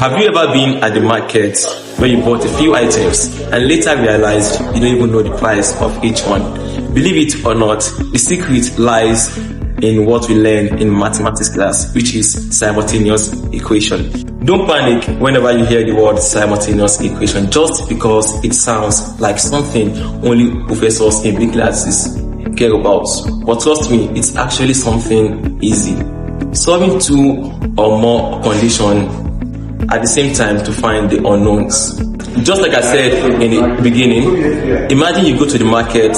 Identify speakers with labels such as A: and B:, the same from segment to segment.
A: Have you ever been at the market where you bought a few items and later realized you don't even know the price of each one? Believe it or not, the secret lies in what we learn in mathematics class, which is simultaneous equation. Don't panic whenever you hear the word simultaneous equation, just because it sounds like something only professors in big classes care about. But trust me, it's actually something easy. Solving two or more conditions at the same time to find the unknowns. Just like I said in the beginning, imagine you go to the market,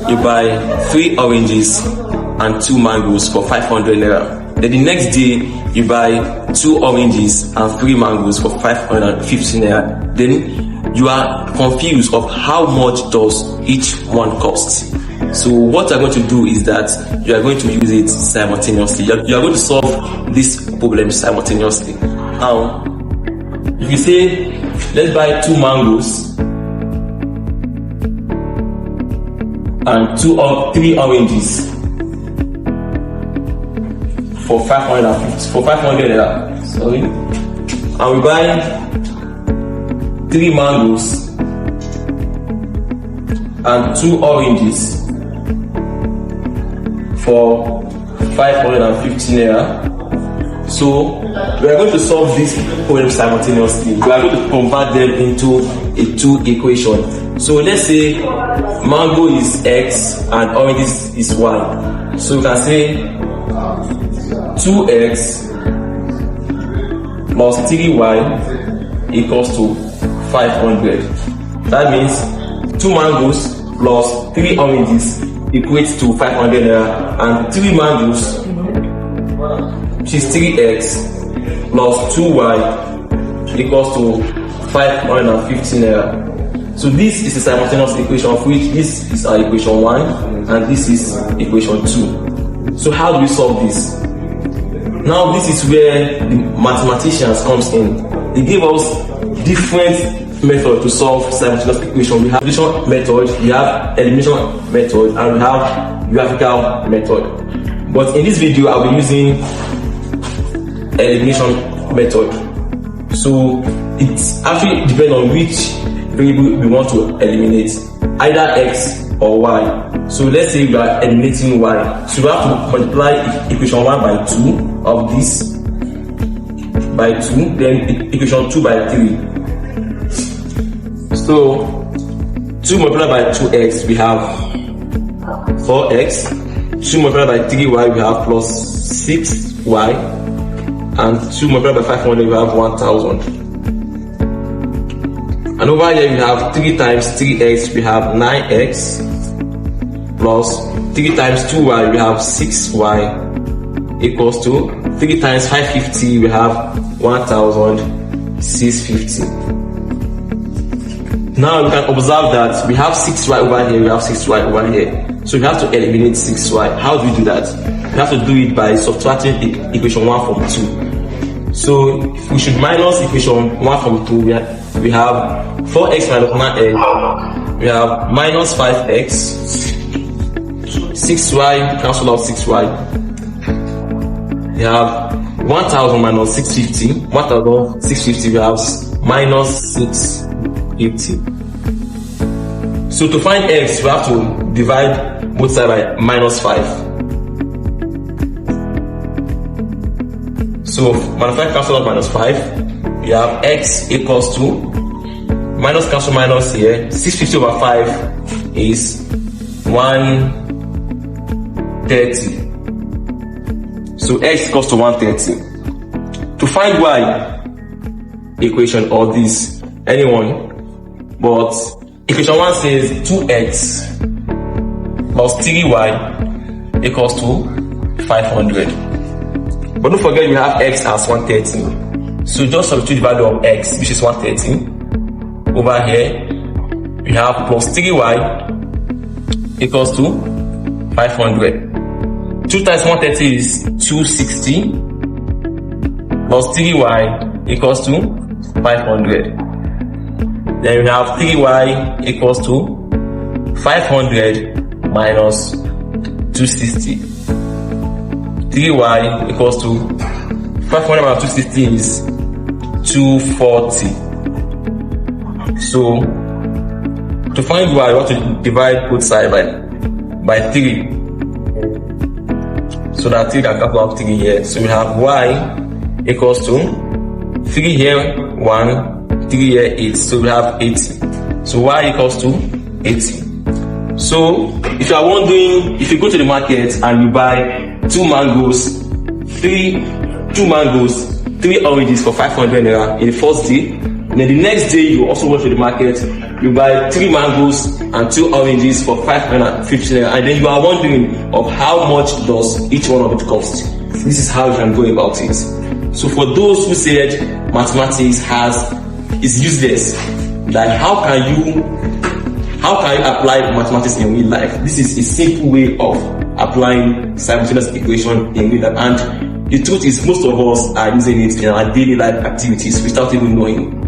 A: you buy 3 oranges and 2 mangoes for 500 naira. Then the next day, you buy 2 oranges and 3 mangoes for 550 naira. Then you are confused of how much does each one cost. So what you're going to do is that you are going to use it simultaneously. You are going to solve this problem simultaneously. Now, if you say, let's buy 2 mangoes and 2 or 3 oranges for 500 naira. Sorry. And we buy 3 mangoes and 2 oranges for 550 naira. So we are going to solve this problem simultaneously. We are going to convert them into a 2 equation. So let's say mango is x and orange is y. So we can say 2x plus 3y equals to 500. That means 2 mangoes plus 3 oranges equates to 500 naira, and 3 mangoes, which is 3x plus 2y equals to 550 naira. So this is a simultaneous equation, of which this is our equation 1 and this is equation 2. So how do we solve this? Now this is where the mathematicians comes in. They give us different method to solve simultaneous equation. We have addition method, we have elimination method, and we have graphical method. But in this video, I'll be using elimination method. So it actually depends on which variable we want to eliminate, either x or y. So let's say we are eliminating y. So we have to multiply equation 1 by 2 of this by 2, then equation 2 by 3. So 2 multiplied by 2x, we have 4x. 2 multiplied by 3y, we have plus 6y. And 2 multiplied by 500, we have 1000. And over here we have 3 times 3x, we have 9x. Plus 3 times 2y, we have 6y equals to 3 times 550, we have 1650. Now you can observe that we have 6y over here, we have 6y over here. So we have to eliminate 6y. How do we do that? We have to do it by subtracting equation 1 from 2. So if we should minus equation 1 from 2, we have 4x minus 9x, we have minus 5x, 6y, cancel out 6y. We have 1000 minus 650, 1650, we have minus 650. So to find x, we have to divide both sides by minus 5. So minus 5 cancel out minus 5, we have x equals to, minus cancel minus here, 650 over 5 is 130. So x equals to 130. To find y equation or this, anyone, but equation 1 says 2x plus 3y equals to 500. But don't forget we have x as 130. So just substitute the value of x, which is 130. Over here, we have plus 3y equals to 500. 2 times 130 is 260 plus 3y equals to 500. Then we have 3y equals to 500 minus 260. 3y equals to 500 minus 260 is 240. So to find y, you have to divide both sides by 3. So that 3 can cancel out 3 here. So we have y equals to 3 here 1, 3 here 8. So we have 80. So y equals to 80. So if you are wondering, if you go to the market and you buy 2 mangoes, 3 oranges for 500 naira in the first day, and then the next day you also go to the market, you buy 3 mangoes and 2 oranges for 550 naira, and then you are wondering of how much does each one of it cost. This is how you can go about it. So for those who said mathematics is useless, like how can you apply mathematics in real life? This is a simple way of applying simultaneous equation in real life, and the truth is most of us are using it in our daily life activities without even knowing.